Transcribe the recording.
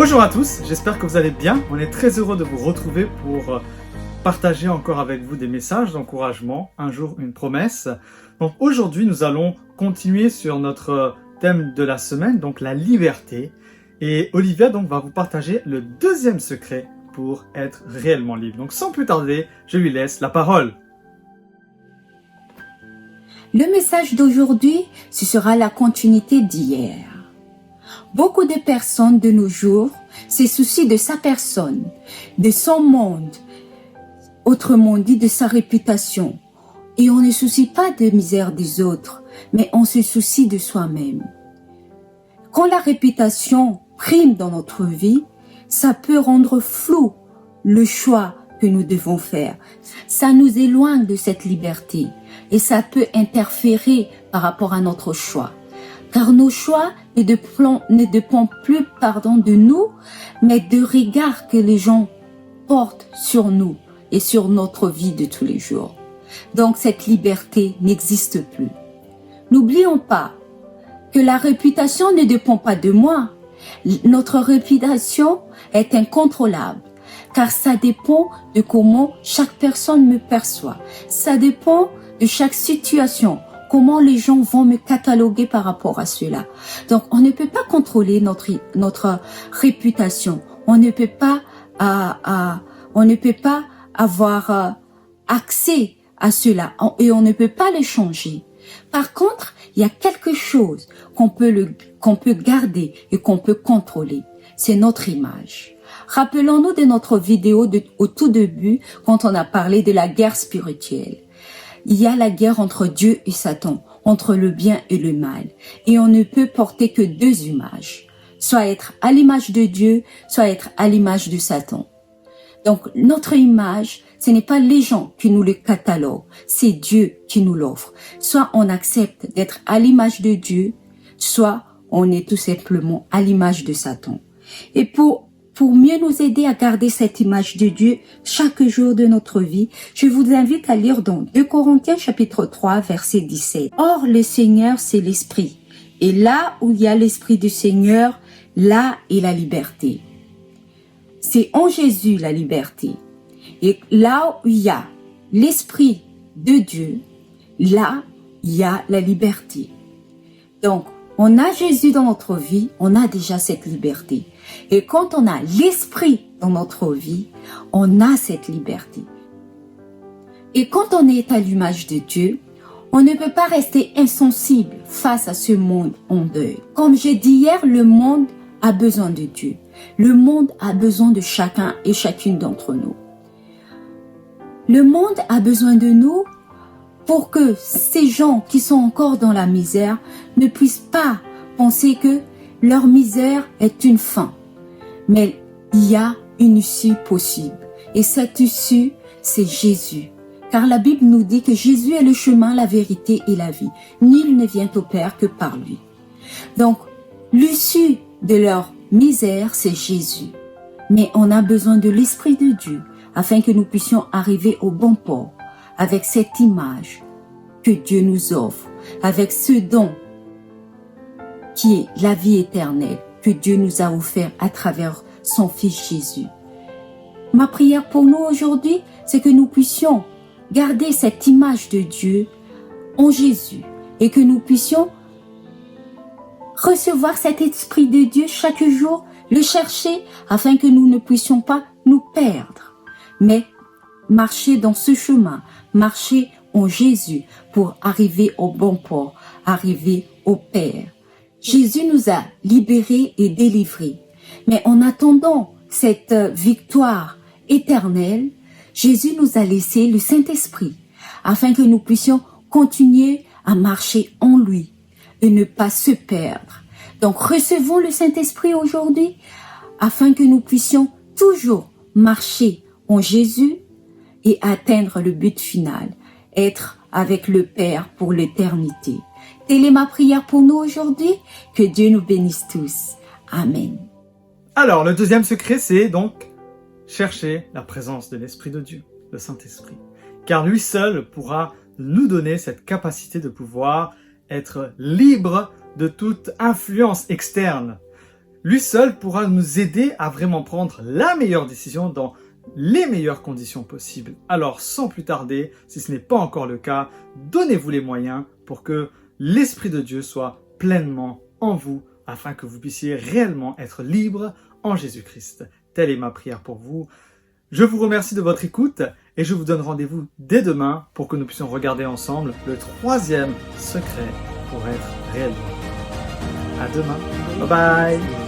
Bonjour à tous, j'espère que vous allez bien. On est très heureux de vous retrouver pour partager encore avec vous des messages d'encouragement, un jour une promesse. Donc aujourd'hui, nous allons continuer sur notre thème de la semaine, donc la liberté. Et Olivia donc va vous partager le deuxième secret pour être réellement libre. Donc sans plus tarder, je lui laisse la parole. Le message d'aujourd'hui, ce sera la continuité d'hier. Beaucoup de personnes de nos jours se soucient de sa personne, de son monde, autrement dit de sa réputation. Et on ne se soucie pas des misères des autres, mais on se soucie de soi-même. Quand la réputation prime dans notre vie, ça peut rendre flou le choix que nous devons faire. Ça nous éloigne de cette liberté et ça peut interférer par rapport à notre choix. Car nos choix ne dépendent plus de nous, mais de regard que les gens portent sur nous et sur notre vie de tous les jours. Donc cette liberté n'existe plus. N'oublions pas que la réputation ne dépend pas de moi. Notre réputation est incontrôlable, car ça dépend de comment chaque personne me perçoit. Ça dépend de chaque situation. Comment les gens vont me cataloguer par rapport à cela. Donc, on ne peut pas contrôler notre réputation. On ne peut pas avoir accès à cela et on ne peut pas le changer. Par contre, il y a quelque chose qu'on peut garder et qu'on peut contrôler. C'est notre image. Rappelons-nous de notre vidéo au tout début quand on a parlé de la guerre spirituelle. Il y a la guerre entre Dieu et Satan, entre le bien et le mal. Et on ne peut porter que deux images. Soit être à l'image de Dieu, soit être à l'image de Satan. Donc, notre image, ce n'est pas les gens qui nous le cataloguent, c'est Dieu qui nous l'offre. Soit on accepte d'être à l'image de Dieu, soit on est tout simplement à l'image de Satan. Et pour mieux nous aider à garder cette image de Dieu chaque jour de notre vie, je vous invite à lire dans 2 Corinthiens chapitre 3 verset 17. Or, le Seigneur, c'est l'Esprit. Et là où il y a l'Esprit du Seigneur, là est la liberté. C'est en Jésus la liberté. Et là où il y a l'Esprit de Dieu, là il y a la liberté. Donc, on a Jésus dans notre vie, on a déjà cette liberté. Et quand on a l'Esprit dans notre vie, on a cette liberté. Et quand on est à l'image de Dieu, on ne peut pas rester insensible face à ce monde en deuil. Comme j'ai dit hier, le monde a besoin de Dieu. Le monde a besoin de chacun et chacune d'entre nous. Le monde a besoin de nous pour que ces gens qui sont encore dans la misère ne puissent pas penser que leur misère est une fin. Mais il y a une issue possible. Et cette issue, c'est Jésus. Car la Bible nous dit que Jésus est le chemin, la vérité et la vie. Nul ne vient au Père que par lui. Donc, l'issue de leur misère, c'est Jésus. Mais on a besoin de l'Esprit de Dieu afin que nous puissions arriver au bon port avec cette image que Dieu nous offre, avec ce don qui est la vie éternelle que Dieu nous a offert à travers son Fils Jésus. Ma prière pour nous aujourd'hui, c'est que nous puissions garder cette image de Dieu en Jésus et que nous puissions recevoir cet Esprit de Dieu chaque jour, le chercher afin que nous ne puissions pas nous perdre, mais marcher dans ce chemin, marcher en Jésus pour arriver au bon port, arriver au Père. Jésus nous a libérés et délivrés. Mais en attendant cette victoire éternelle, Jésus nous a laissé le Saint-Esprit afin que nous puissions continuer à marcher en lui et ne pas se perdre. Donc recevons le Saint-Esprit aujourd'hui afin que nous puissions toujours marcher en Jésus et atteindre le but final, être avec le Père pour l'éternité. Telle est ma prière pour nous aujourd'hui. Que Dieu nous bénisse tous. Amen. Alors, le deuxième secret, c'est donc chercher la présence de l'Esprit de Dieu, le Saint-Esprit. Car lui seul pourra nous donner cette capacité de pouvoir être libre de toute influence externe. Lui seul pourra nous aider à vraiment prendre la meilleure décision dans les meilleures conditions possibles. Alors, sans plus tarder, si ce n'est pas encore le cas, donnez-vous les moyens pour que l'Esprit de Dieu soit pleinement en vous, afin que vous puissiez réellement être libre en Jésus-Christ. Telle est ma prière pour vous. Je vous remercie de votre écoute et je vous donne rendez-vous dès demain pour que nous puissions regarder ensemble le 3e secret pour être réellement. À demain. Bye bye.